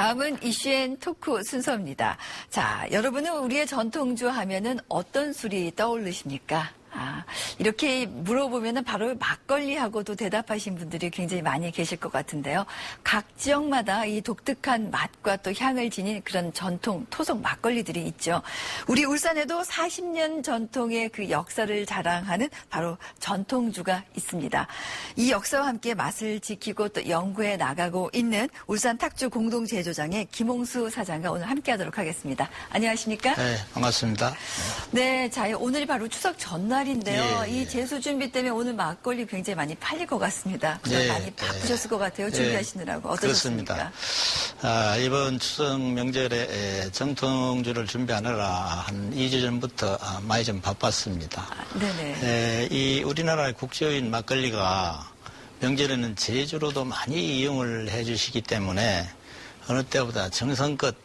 다음은 이슈앤토크 순서입니다. 자, 여러분은 우리의 전통주 하면은 어떤 술이 떠오르십니까? 이렇게 물어보면은 바로 막걸리하고도 대답하신 분들이 굉장히 많이 계실 것 같은데요. 각 지역마다 이 독특한 맛과 또 향을 지닌 그런 전통 토속 막걸리들이 있죠. 우리 울산에도 40년 전통의 그 역사를 자랑하는 바로 전통주가 있습니다. 이 역사와 함께 맛을 지키고 또 연구해 나가고 있는 울산 탁주 공동제조장의 김홍수 사장과 오늘 함께하도록 하겠습니다. 안녕하십니까? 네, 반갑습니다. 네, 자, 오늘이 바로 추석 전날인데요. 예, 이 제수 준비 때문에 오늘 막걸리 굉장히 많이 팔릴 것 같습니다. 그래서 많이 바쁘셨을 것 같아요. 준비하시느라고. 어떠셨습니까? 그렇습니다. 이번 추석 명절에 정통주를 준비하느라 한 2주 전부터 많이 좀 바빴습니다. 네네. 이 우리나라의 국조인 막걸리가 명절에는 제주로도 많이 이용을 해주시기 때문에 어느 때보다 정성껏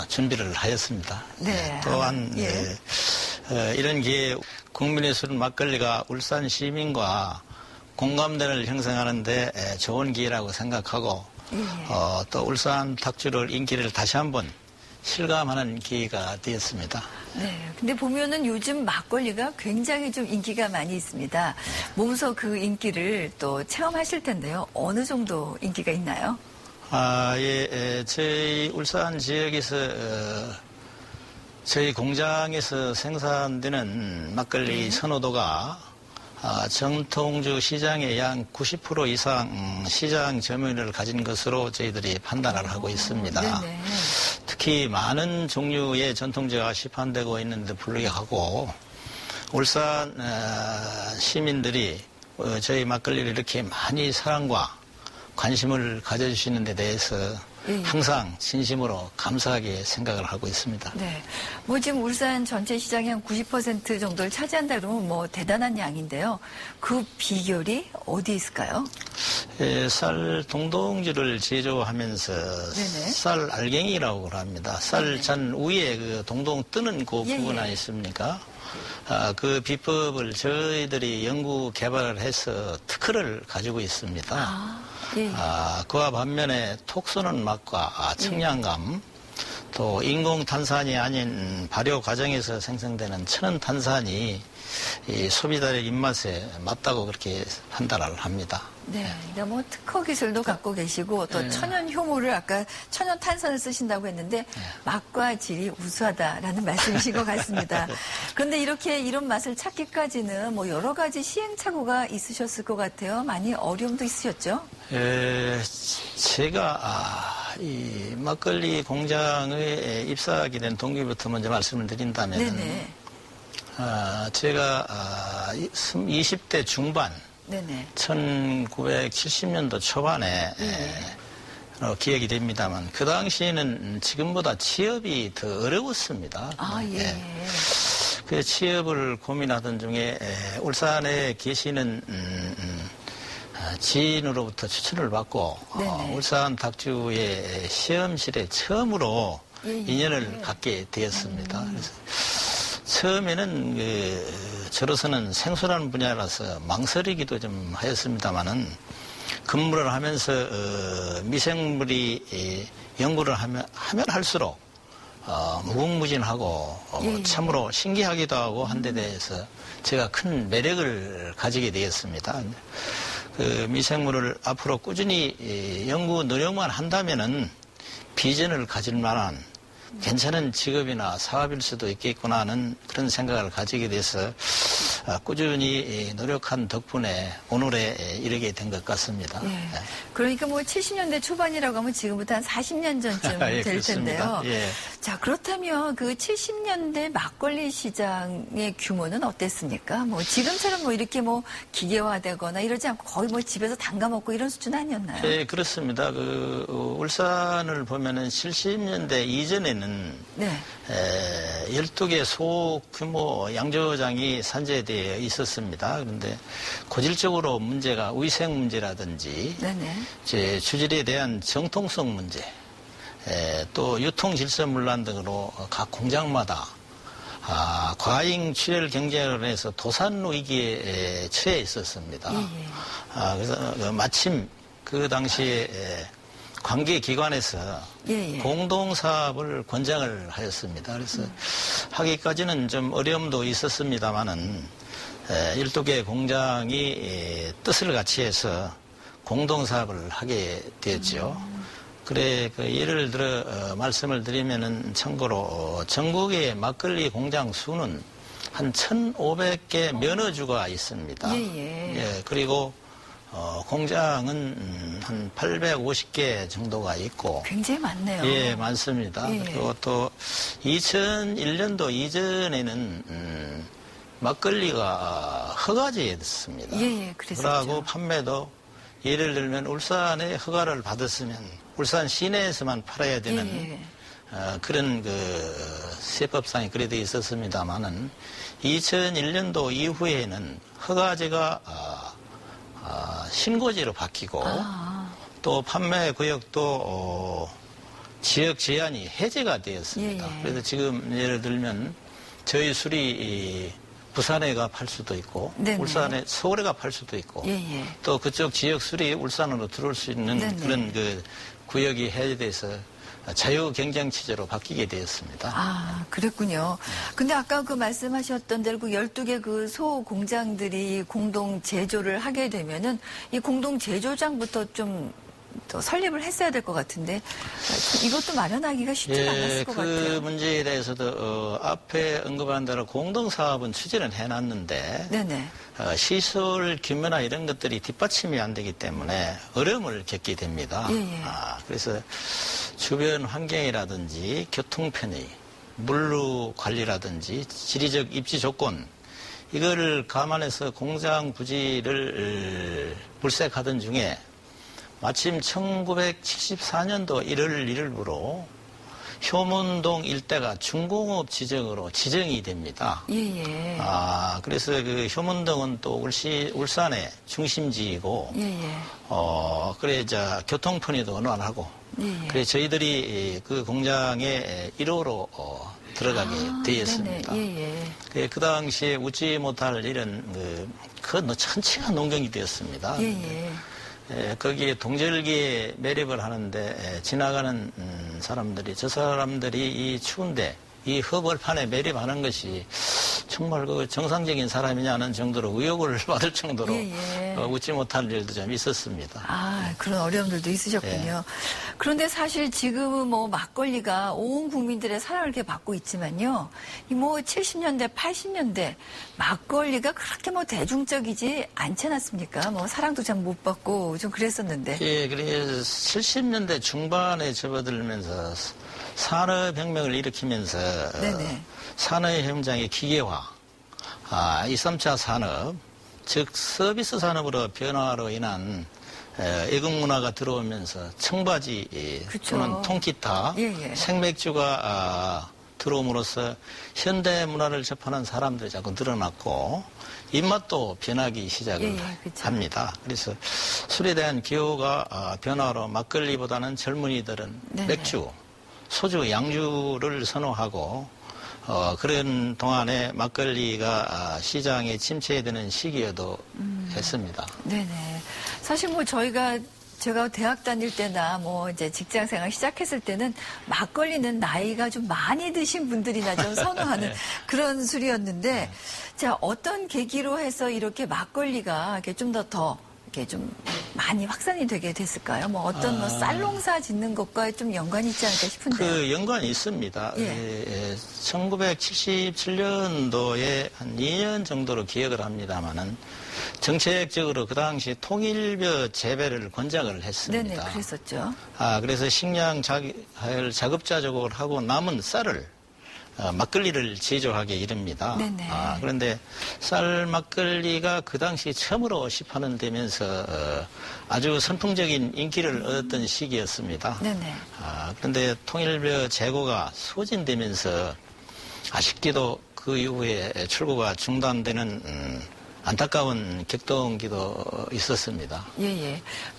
준비를 하였습니다. 네. 또한 이런 기회에 국민의 술 막걸리가 울산 시민과 공감대를 형성하는 데 좋은 기회라고 생각하고 또 울산 탁주를 인기를 다시 한번 실감하는 기회가 되었습니다. 네. 근데 보면은 요즘 막걸리가 굉장히 좀 인기가 많이 있습니다. 몸소 그 인기를 또 체험하실 텐데요. 어느 정도 인기가 있나요? 저희 울산 지역에서 저희 공장에서 생산되는 막걸리 선호도가 정통주 시장의 약 90% 이상 시장 점유율을 가진 것으로 저희들이 판단을 하고 있습니다. 네네. 특히 많은 종류의 전통주가 시판되고 있는데 불구하고 울산 시민들이 저희 막걸리를 이렇게 많이 사랑과 관심을 가져주시는 데 대해서 항상 진심으로 감사하게 생각을 하고 있습니다. 네. 뭐 지금 울산 전체 시장의 한 90% 정도를 차지한다 그러면 뭐 대단한 양인데요. 그 비결이 어디 있을까요? 쌀 동동주를 제조하면서 네네. 쌀 알갱이라고 합니다. 쌀잔 위에 그 동동 뜨는 그 부분 아니십니까? 그 비법을 저희들이 연구 개발을 해서 특허를 가지고 있습니다. 그와 반면에 톡 쏘는 맛과 청량감, 또 인공 탄산이 아닌 발효 과정에서 생성되는 천연 탄산이 이 소비자의 입맛에 맞다고 그렇게 판단을 합니다. 네, 그러니까 뭐 특허 기술도 갖고 계시고 또 천연 효모를 아까 천연 탄산을 쓰신다고 했는데 맛과 질이 우수하다라는 말씀이신 것 같습니다. 그런데 이렇게 이런 맛을 찾기까지는 뭐 여러 가지 시행착오가 있으셨을 것 같아요. 많이 어려움도 있으셨죠? 제가 이 막걸리 공장에 입사하게 된 동기부터 먼저 말씀을 드린다면 네네. 제가 20대 중반 네네. 1970년도 초반에 기억이 됩니다만 그 당시에는 지금보다 취업이 더 어려웠습니다. 그 취업을 고민하던 중에 울산에 계시는 지인으로부터 추천을 받고 울산 탁주의 시험실에 처음으로 인연을 갖게 되었습니다. 그래서 처음에는 저로서는 생소한 분야라서 망설이기도 좀 하였습니다만은 근무를 하면서 미생물이 연구를 하면 할수록 무궁무진하고 참으로 신기하기도 하고 한 데 대해서 제가 큰 매력을 가지게 되었습니다. 그 미생물을 앞으로 꾸준히 연구 노력만 한다면은 비전을 가질 만한 괜찮은 직업이나 사업일 수도 있겠구나 하는 그런 생각을 가지게 돼서 꾸준히 노력한 덕분에 오늘에 이르게 된 것 같습니다. 그러니까 뭐 70년대 초반이라고 하면 지금부터 한 40년 전쯤 될 텐데요. 자, 그렇다면 그 70년대 막걸리 시장의 규모는 어땠습니까? 뭐 지금처럼 뭐 이렇게 뭐 기계화되거나 이러지 않고 거의 뭐 집에서 담가 먹고 이런 수준 아니었나요? 네, 그렇습니다. 그 울산을 보면은 70년대 이전에는 12개 소규모 양조장이 산재되어 있었습니다. 그런데 고질적으로 문제가 위생 문제라든지 이제 주질에 대한 정통성 문제, 또 유통 질서 문란 등으로 각 공장마다 과잉 출혈 경쟁으로 해서 도산 위기에 처해 있었습니다. 그래서 마침 그 당시에 관계기관에서 예, 예. 공동사업을 권장을 하였습니다. 그래서 하기까지는 좀 어려움도 있었습니다만은 12개 공장이 뜻을 같이 해서 공동사업을 하게 되었죠. 그래, 예를 들어 말씀을 드리면은 참고로 전국의 막걸리 공장 수는 한 1,500개 면허주가 있습니다. 예. 그리고 공장은 한 850개 정도가 있고. 굉장히 많네요. 예, 많습니다. 예. 그리고 또 2001년도 이전에는 막걸리가 허가제였습니다. 예, 그랬었죠. 그러고 판매도 예를 들면 울산에 허가를 받았으면 울산 시내에서만 팔아야 되는 예. 그런 세법상이 그래 돼 있었습니다만은 2001년도 이후에는 허가제가 신고제로 바뀌고 또 판매 구역도 지역 제한이 해제가 되었습니다. 예. 그래서 지금 예를 들면 저희 술이 부산에가 팔 수도 있고 네네. 울산에 서울에가 팔 수도 있고 예. 또 그쪽 지역 술이 울산으로 들어올 수 있는 네네. 그런 구역이 해제돼서 자유 경쟁 체제로 바뀌게 되었습니다. 아, 그랬군요. 근데 아까 그 말씀하셨던 대로 그 12개 그 소공장들이 공동 제조를 하게 되면은 이 공동 제조장부터 좀 더 설립을 했어야 될 것 같은데 이것도 마련하기가 쉽지 않았을 것 그 같아요. 문제에 대해서도 앞에 언급한 대로 공동사업은 추진을 해놨는데 네네. 시설 규모나 이런 것들이 뒷받침이 안 되기 때문에 어려움을 겪게 됩니다. 예. 그래서 주변 환경이라든지 교통편의 물류 관리라든지 지리적 입지 조건 이거를 감안해서 공장 부지를 물색하던 중에 마침 1974년도 1월 1일부로 효문동 일대가 중공업 지정으로 지정이 됩니다. 예. 그래서 그 효문동은 또 울산의 중심지이고, 그래, 교통편의도 원활하고, 그래, 저희들이 그 공장의 1호로 들어가게 되었습니다. 그 당시에 웃지 못할 이런 그 천치가 농경이 되었습니다. 거기에 동절기에 매립을 하는데 지나가는 사람들이 저 사람들이 이 추운데 이 허벌판에 매립하는 것이 정말 그 정상적인 사람이냐는 정도로 의혹을 받을 정도로 웃지 못할 일도 좀 있었습니다. 그런 어려움들도 있으셨군요. 그런데 사실 지금은 뭐 막걸리가 온 국민들의 사랑을 이렇게 받고 있지만요. 이 뭐 70년대, 80년대 막걸리가 그렇게 뭐 대중적이지 않지 않았습니까? 뭐 사랑도 잘 못 받고 좀 그랬었는데. 그래서 70년대 중반에 접어들면서 산업혁명을 일으키면서 산업 현장의 기계화, 2, 3차 산업, 즉 서비스 산업으로 변화로 인한 애국 문화가 들어오면서 청바지 또는 통기타, 생맥주가 들어옴으로써 현대 문화를 접하는 사람들이 자꾸 늘어났고 입맛도 변하기 시작을 합니다. 그래서 술에 대한 기호가 변화로 막걸리보다는 젊은이들은 맥주, 소주, 양주를 선호하고 그런 동안에 막걸리가 시장에 침체되는 시기여도 했습니다. 네네. 사실 뭐 제가 대학 다닐 때나 뭐 이제 직장 생활 시작했을 때는 막걸리는 나이가 좀 많이 드신 분들이나 좀 선호하는 그런 술이었는데 자, 어떤 계기로 해서 이렇게 막걸리가 이렇게 좀 더 이렇게 좀 많이 확산이 되게 됐을까요? 뭐 어떤 뭐 쌀농사 짓는 것과 좀 연관이 있지 않을까 싶은데요. 그 연관이 있습니다. 1977년도에 한 2년 정도로 기억을 합니다만은 정책적으로 그 당시 통일벼 재배를 권장을 했습니다. 네네, 그랬었죠. 그래서 식량 자급자족을 하고 남은 쌀을 막걸리를 제조하게 이릅니다. 그런데 쌀 막걸리가 그 당시 처음으로 시판은 되면서 아주 선풍적인 인기를 얻었던 시기였습니다. 그런데 통일벼 재고가 소진되면서 아쉽게도 그 이후에 출고가 중단되는 안타까운 격동기도 있었습니다.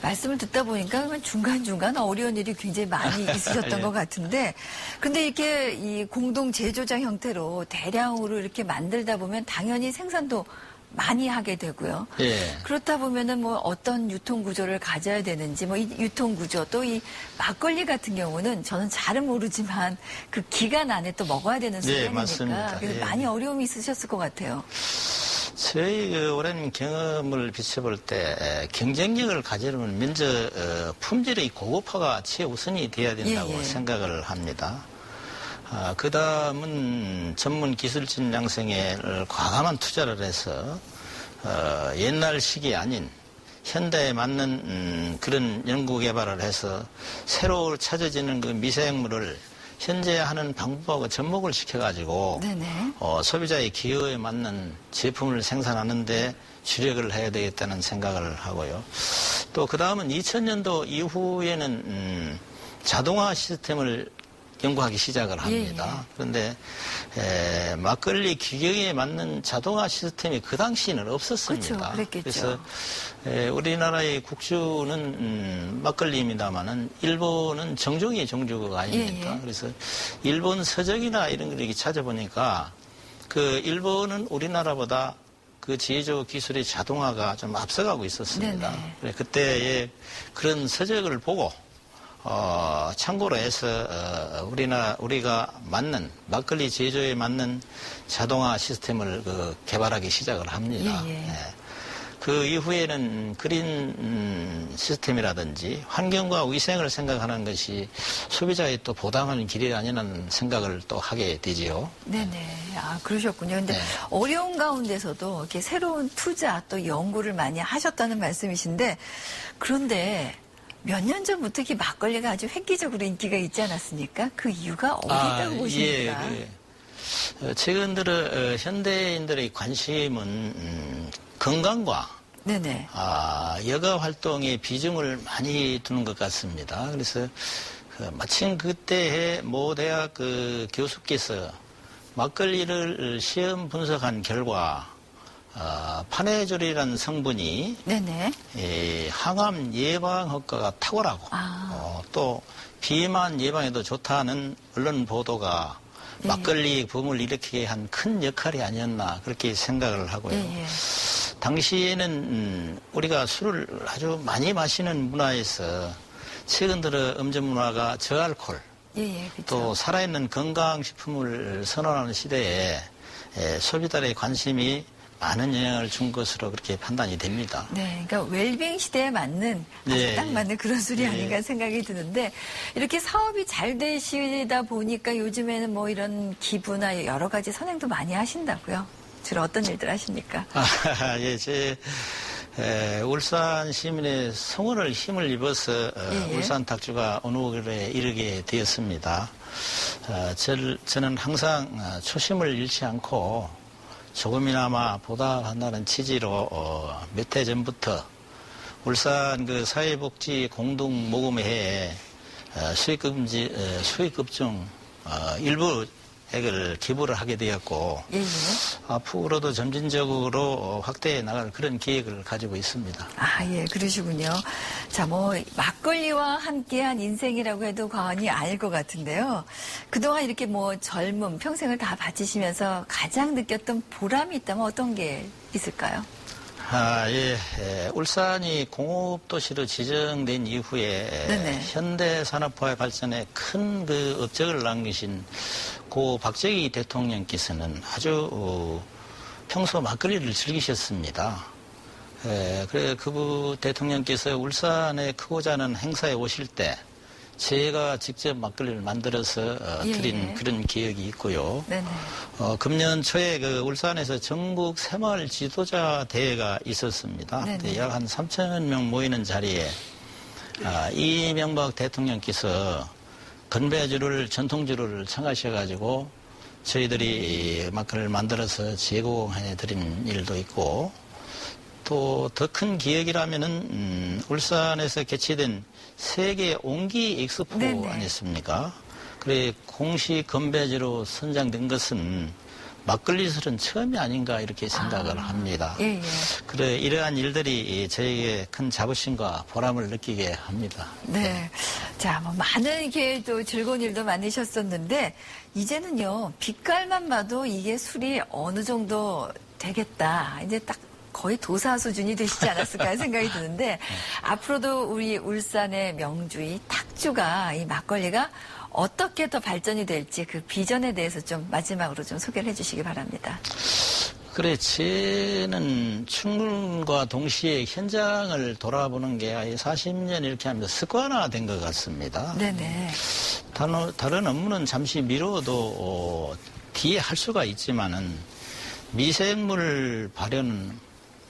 말씀을 듣다 보니까 중간중간 어려운 일이 굉장히 많이 있으셨던 것 같은데, 근데 이렇게 이 공동 제조장 형태로 대량으로 이렇게 만들다 보면 당연히 생산도 많이 하게 되고요. 예. 그렇다 보면은 뭐 어떤 유통 구조를 가져야 되는지 뭐 이 유통 구조 또 이 막걸리 같은 경우는 저는 잘은 모르지만 그 기간 안에 또 먹어야 되는 수준이니까 맞습니다. 그래서 예. 많이 어려움이 있으셨을 것 같아요. 저희 그 오랜 경험을 비춰볼 때 경쟁력을 가지려면 먼저 품질의 고급화가 최우선이 돼야 된다고 예. 생각을 합니다. 그 다음은 전문 기술진 양성에 과감한 투자를 해서 옛날식이 아닌 현대에 맞는 그런 연구 개발을 해서 새로 찾아지는 그 미생물을 현재 하는 방법하고 접목을 시켜가지고 네네. 소비자의 기호에 맞는 제품을 생산하는데 주력을 해야 되겠다는 생각을 하고요. 또 그 다음은 2000년도 이후에는 자동화 시스템을 연구하기 시작을 합니다. 예. 그런데 막걸리 규격에 맞는 자동화 시스템이 그 당시에는 없었습니다. 그렇죠. 그랬겠죠. 그래서 우리나라의 국주는 막걸리입니다만은 일본은 정종이 정주가 아닙니까? 예. 그래서 일본 서적이나 이런 걸 이렇게 찾아보니까 그 일본은 우리나라보다 그 제조 기술의 자동화가 좀 앞서가고 있었습니다. 네네. 그래, 그때의 그런 서적을 보고 참고로 해서 우리가 맞는 막걸리 제조에 맞는 자동화 시스템을 개발하기 시작을 합니다. 예. 그 이후에는 그린 시스템이라든지 환경과 위생을 생각하는 것이 소비자의 또 보담하는 길이 아니라는 생각을 또 하게 되지요. 네네. 그러셨군요. 근데 네. 어려운 가운데서도 이렇게 새로운 투자 또 연구를 많이 하셨다는 말씀이신데 그런데 몇 년 전부터 이렇게 막걸리가 아주 획기적으로 인기가 있지 않았습니까? 그 이유가 어디 있다고 보십니까? 최근 들어 현대인들의 관심은 건강과 네네. 여가 활동에 비중을 많이 두는 것 같습니다. 그래서 마침 그때의 모 대학 교수께서 막걸리를 시험 분석한 결과 파네졸이라는 성분이 네네. 항암 예방 효과가 탁월하고 또 비만 예방에도 좋다는 언론 보도가 막걸리 붐을 일으키게 한 큰 역할이 아니었나 그렇게 생각을 하고요. 예. 당시에는 우리가 술을 아주 많이 마시는 문화에서 최근 들어 음주 문화가 저알코올 그렇죠. 또 살아있는 건강식품을 선언하는 시대에 소비자의 관심이 많은 영향을 준 것으로 그렇게 판단이 됩니다. 네, 그러니까 웰빙 시대에 맞는 아주 딱 맞는 그런 술이 아닌가 생각이 드는데 이렇게 사업이 잘 되시다 보니까 요즘에는 뭐 이런 기부나 여러 가지 선행도 많이 하신다고요? 주로 어떤 일들 하십니까? 울산 시민의 성원을 힘을 입어서 울산 탁주가 어느 곳에 이르게 되었습니다. 저는 항상 초심을 잃지 않고 조금이나마 보답한다는 취지로 몇 해 전부터 울산 사회복지 공동모금회에 수익금중 일부 액을 기부를 하게 되었고 앞으로도 점진적으로 확대해 나갈 그런 계획을 가지고 있습니다. 그러시군요. 자, 막걸리와 함께한 인생이라고 해도 과언이 아닐 것 같은데요. 그동안 이렇게 젊음, 평생을 다 바치시면서 가장 느꼈던 보람이 있다면 어떤 게 있을까요? 울산이 공업도시로 지정된 이후에 현대산업화의 발전에 큰 업적을 남기신 고 박정희 대통령께서는 아주 평소 막걸리를 즐기셨습니다. 그래 그 대통령께서 울산에 크고자 하는 행사에 오실 때 제가 직접 막걸리를 만들어서 드린 그런 기억이 있고요. 금년 초에 울산에서 전국 새마을 지도자 대회가 있었습니다. 약 한 3,000명 모이는 자리에 이명박 대통령께서 건배주를 전통주를 청하셔가지고 저희들이 막걸리를 만들어서 제공해 드린 일도 있고 또 더 큰 기억이라면은 울산에서 개최된 세계 옹기 엑스포 아니었습니까? 그래 공식 건배주로 선정된 것은 막걸리술은 처음이 아닌가 이렇게 생각을 합니다. 그래 이러한 일들이 저에게 큰 자부심과 보람을 느끼게 합니다. 네. 자, 많은 이게 또 즐거운 일도 많으셨었는데 이제는요 빛깔만 봐도 이게 술이 어느 정도 되겠다. 이제 딱 거의 도사 수준이 되시지 않았을까 하는 생각이 드는데 앞으로도 우리 울산의 명주이 탁주가 이 막걸리가 어떻게 더 발전이 될지 그 비전에 대해서 좀 마지막으로 좀 소개를 해주시기 바랍니다. 그래, 저는 출근과 동시에 현장을 돌아보는 게 40년 이렇게 하면서 습관화된 것 같습니다. 네네. 다른 업무는 잠시 미뤄도 뒤에 할 수가 있지만은 미생물 발현은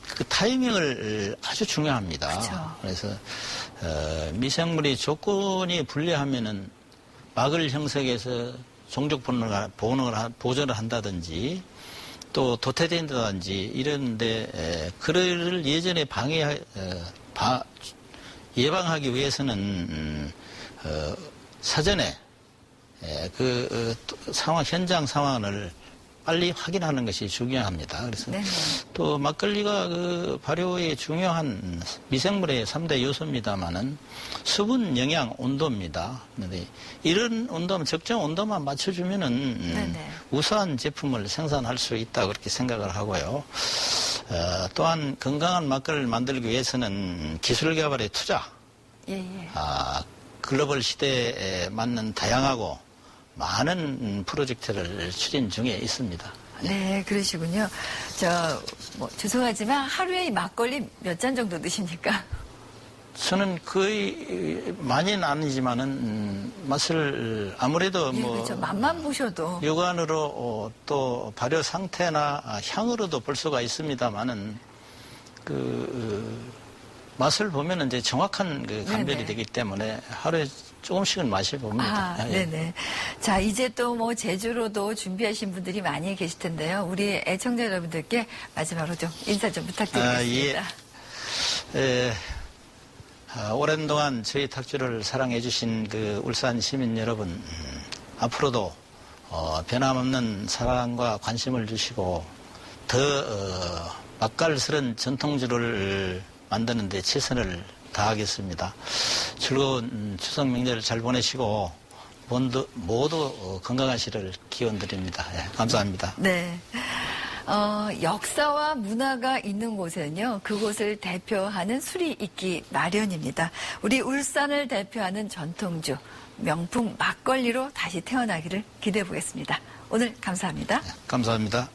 그 타이밍을 아주 중요합니다. 그쵸. 그래서 미생물이 조건이 불리하면은 막을 형성해서 종족 보존을 한다든지 또 도태된다든지 이런데 그를 예전에 예방하기 위해서는 사전에 그 현장 상황을 빨리 확인하는 것이 중요합니다. 그래서 네네. 또 막걸리가 그 발효의 중요한 미생물의 3대 요소입니다만은 수분, 영양, 온도입니다. 그런데 이런 적정 온도만 맞춰주면은 네네. 우수한 제품을 생산할 수 있다 그렇게 생각을 하고요. 또한 건강한 막걸리를 만들기 위해서는 기술 개발의 투자, 예. 글로벌 시대에 맞는 다양하고 많은 프로젝트를 추진 중에 있습니다. 네, 그러시군요. 죄송하지만 하루에 이 막걸리 몇 잔 정도 드십니까? 저는 거의 많이는 아니지만은 맛을 아무래도 예, 그렇죠. 맛만 보셔도. 육안으로 또 발효 상태나 향으로도 볼 수가 있습니다만은 맛을 보면은 이제 정확한 감별이 네네. 되기 때문에 하루에 조금씩은 마실 봅니다. 네네. 자, 이제 또 제주로도 준비하신 분들이 많이 계실 텐데요. 우리 애청자 여러분들께 마지막으로 좀 인사 좀 부탁드리겠습니다. 오랜 동안 저희 탁주를 사랑해주신 그 울산 시민 여러분, 앞으로도 변함없는 사랑과 관심을 주시고 더 맛깔스런 전통주를 만드는 데 최선을 다하겠습니다. 즐거운 추석 명절 잘 보내시고 모두 건강하시를 기원드립니다. 감사합니다. 네. 역사와 문화가 있는 곳에는요, 그곳을 대표하는 술이 있기 마련입니다. 우리 울산을 대표하는 전통주, 명품 막걸리로 다시 태어나기를 기대해 보겠습니다. 오늘 감사합니다. 감사합니다.